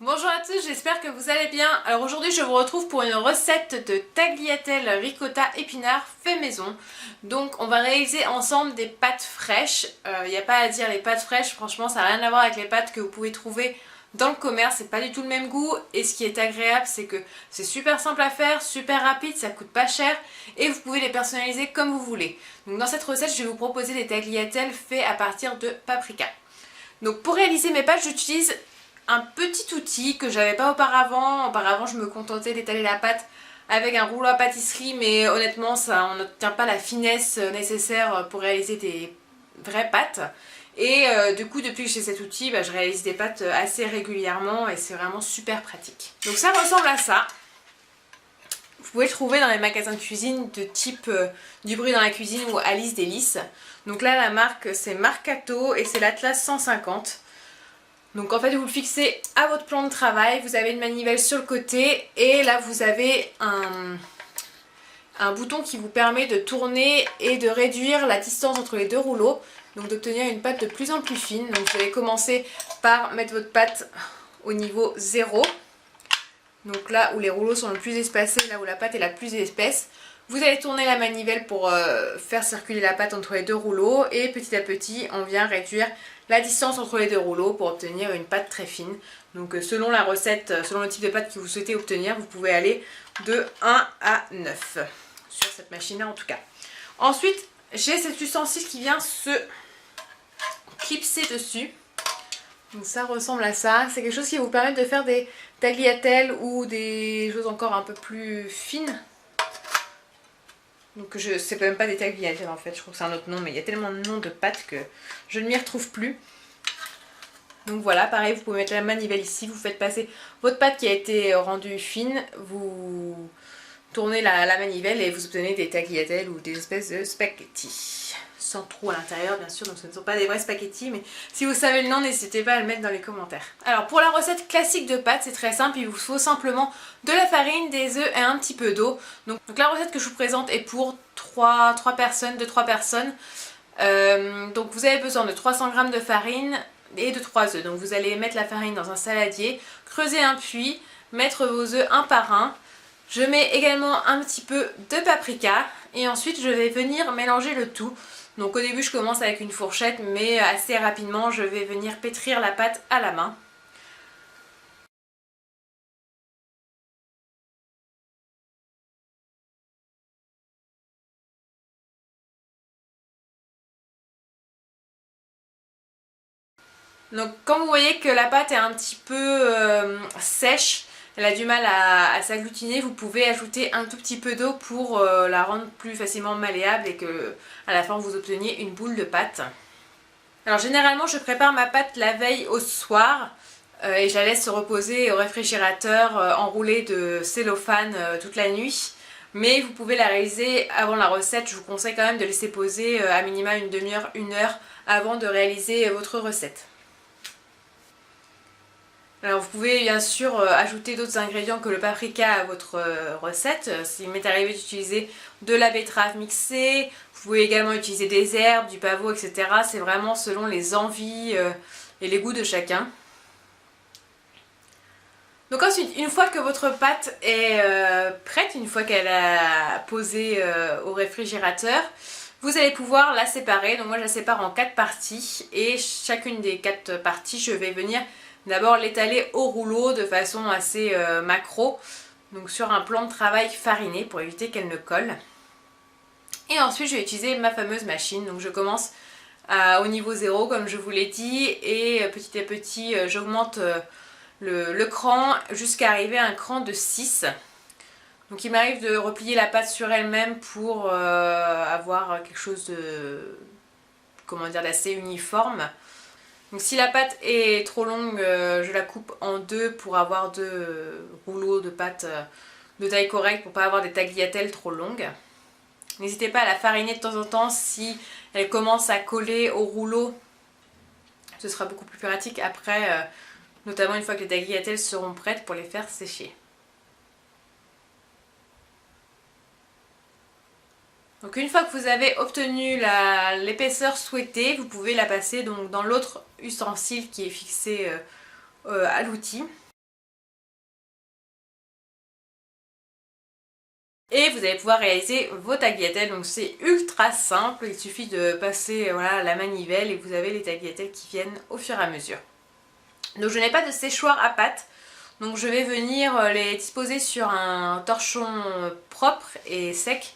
Bonjour à tous, j'espère que vous allez bien. Alors aujourd'hui je vous retrouve pour une recette de tagliatelle ricotta épinards fait maison. Donc on va réaliser ensemble des pâtes fraîches. Il n'y a pas à dire, les pâtes fraîches franchement ça n'a rien à voir avec les pâtes que vous pouvez trouver dans le commerce. C'est pas du tout le même goût et ce qui est agréable c'est que c'est super simple à faire, super rapide, ça coûte pas cher et vous pouvez les personnaliser comme vous voulez. Donc dans cette recette je vais vous proposer des tagliatelles faits à partir de paprika. Donc pour réaliser mes pâtes j'utilise un petit outil que j'avais pas auparavant. Auparavant je me contentais d'étaler la pâte avec un rouleau à pâtisserie, mais honnêtement ça on n'obtient pas la finesse nécessaire pour réaliser des vraies pâtes. Et du coup depuis que j'ai cet outil, je réalise des pâtes assez régulièrement et c'est vraiment super pratique. Donc ça ressemble à ça. Vous pouvez le trouver dans les magasins de cuisine de type Du Bruit dans la cuisine ou Alice Délices. Donc là la marque c'est Marcato et c'est l'Atlas 150. Donc en fait vous le fixez à votre plan de travail, vous avez une manivelle sur le côté et là vous avez un bouton qui vous permet de tourner et de réduire la distance entre les deux rouleaux, donc d'obtenir une pâte de plus en plus fine. Donc vous allez commencer par mettre votre pâte au niveau 0, donc là où les rouleaux sont le plus espacés, là où la pâte est la plus épaisse. Vous allez tourner la manivelle pour faire circuler la pâte entre les deux rouleaux et petit à petit on vient réduire la distance entre les deux rouleaux pour obtenir une pâte très fine. Donc selon la recette, selon le type de pâte que vous souhaitez obtenir, vous pouvez aller de 1 à 9 sur cette machine-là en tout cas. Ensuite, j'ai cet ustensile qui vient se clipser dessus. Donc ça ressemble à ça. C'est quelque chose qui vous permet de faire des tagliatelles ou des choses encore un peu plus fines. Donc c'est même pas des tagliatelles en fait, je trouve que c'est un autre nom, mais il y a tellement de noms de pâtes que je ne m'y retrouve plus. Donc voilà, pareil, vous pouvez mettre la manivelle ici, vous faites passer votre pâte qui a été rendue fine, vous tournez la manivelle et vous obtenez des tagliatelles ou des espèces de spaghettis. Sans trou à l'intérieur bien sûr, donc ce ne sont pas des vrais spaghettis, mais si vous savez le nom, n'hésitez pas à le mettre dans les commentaires. Alors pour la recette classique de pâtes, c'est très simple, il vous faut simplement de la farine, des œufs et un petit peu d'eau. Donc la recette que je vous présente est pour 2-3 personnes. Donc vous avez besoin de 300 g de farine et de 3 œufs. Donc vous allez mettre la farine dans un saladier, creuser un puits, mettre vos œufs un par un. Je mets également un petit peu de paprika et ensuite je vais venir mélanger le tout. Donc au début je commence avec une fourchette, mais assez rapidement je vais venir pétrir la pâte à la main. Donc comme vous voyez que la pâte est un petit peu sèche, elle a du mal à s'agglutiner, vous pouvez ajouter un tout petit peu d'eau pour la rendre plus facilement malléable et que à la fin vous obteniez une boule de pâte. Alors généralement je prépare ma pâte la veille au soir et je la laisse se reposer au réfrigérateur enroulée de cellophane toute la nuit. Mais vous pouvez la réaliser avant la recette, je vous conseille quand même de laisser poser à minima une demi-heure, 1 heure avant de réaliser votre recette. Alors vous pouvez bien sûr ajouter d'autres ingrédients que le paprika à votre recette. S'il m'est arrivé d'utiliser de la betterave mixée, vous pouvez également utiliser des herbes, du pavot, etc. C'est vraiment selon les envies et les goûts de chacun. Donc ensuite, une fois que votre pâte est prête, une fois qu'elle a posé au réfrigérateur, vous allez pouvoir la séparer. Donc moi je la sépare en 4 parties et chacune des 4 parties je vais venir d'abord l'étaler au rouleau de façon assez macro, donc sur un plan de travail fariné pour éviter qu'elle ne colle. Et ensuite je vais utiliser ma fameuse machine, donc je commence au niveau 0 comme je vous l'ai dit et petit à petit j'augmente le cran jusqu'à arriver à un cran de 6. Donc il m'arrive de replier la pâte sur elle-même pour avoir quelque chose de, d'assez uniforme. Donc si la pâte est trop longue, je la coupe en 2 pour avoir 2 rouleaux de pâte de taille correcte pour ne pas avoir des tagliatelles trop longues. N'hésitez pas à la fariner de temps en temps si elle commence à coller au rouleau. Ce sera beaucoup plus pratique après, notamment une fois que les tagliatelles seront prêtes pour les faire sécher. Donc une fois que vous avez obtenu l'épaisseur souhaitée, vous pouvez la passer donc dans l'autre ustensile qui est fixé à l'outil. Et vous allez pouvoir réaliser vos tagliatelles. Donc c'est ultra simple, il suffit de passer voilà, la manivelle et vous avez les tagliatelles qui viennent au fur et à mesure. Donc je n'ai pas de séchoir à pâte, donc je vais venir les disposer sur un torchon propre et sec.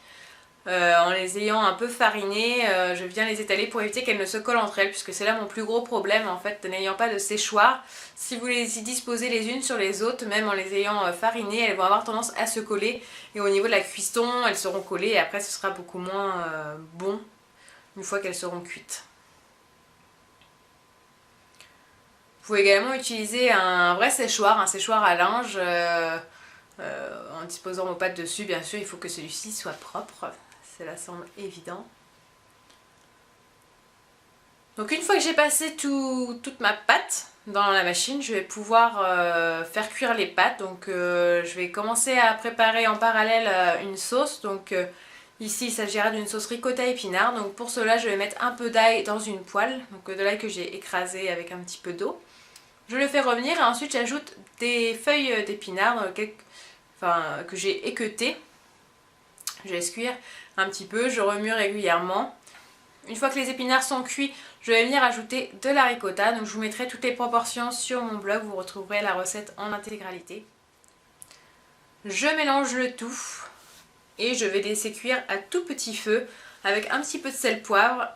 En les ayant un peu farinées, je viens les étaler pour éviter qu'elles ne se collent entre elles, puisque c'est là mon plus gros problème en fait, n'ayant pas de séchoir. Si vous les y disposez les unes sur les autres, même en les ayant farinées, elles vont avoir tendance à se coller, et au niveau de la cuisson, elles seront collées et après ce sera beaucoup moins bon une fois qu'elles seront cuites. Vous pouvez également utiliser un vrai séchoir, un séchoir à linge, en disposant vos pâtes dessus. Bien sûr, il faut que celui-ci soit propre. Cela semble évident. Donc une fois que j'ai passé toute ma pâte dans la machine, je vais pouvoir faire cuire les pâtes. Donc je vais commencer à préparer en parallèle une sauce. Donc ici il s'agira d'une sauce ricotta épinard. Donc pour cela je vais mettre un peu d'ail dans une poêle. Donc de l'ail que j'ai écrasé avec un petit peu d'eau. Je le fais revenir et ensuite j'ajoute des feuilles d'épinards que j'ai équeutées. Je laisse cuire un petit peu, je remue régulièrement. Une fois que les épinards sont cuits, je vais venir ajouter de la ricotta. Donc je vous mettrai toutes les proportions sur mon blog, vous retrouverez la recette en intégralité. Je mélange le tout et je vais laisser cuire à tout petit feu avec un petit peu de sel poivre.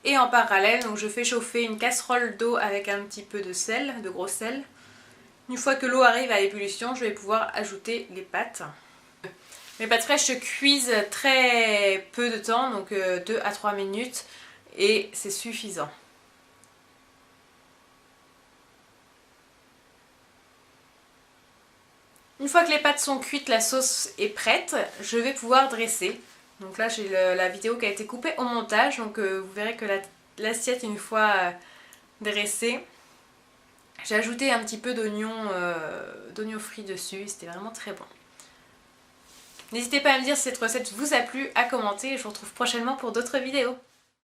Et en parallèle, donc je fais chauffer une casserole d'eau avec un petit peu de sel, de gros sel. Une fois que l'eau arrive à ébullition, je vais pouvoir ajouter les pâtes. Mes pâtes fraîches se cuisent très peu de temps, donc 2 à 3 minutes, et c'est suffisant. Une fois que les pâtes sont cuites, la sauce est prête, je vais pouvoir dresser. Donc là j'ai la vidéo qui a été coupée au montage, donc vous verrez que l'assiette une fois dressée, j'ai ajouté un petit peu d'oignon frit dessus, c'était vraiment très bon. N'hésitez pas à me dire si cette recette vous a plu, à commenter et je vous retrouve prochainement pour d'autres vidéos.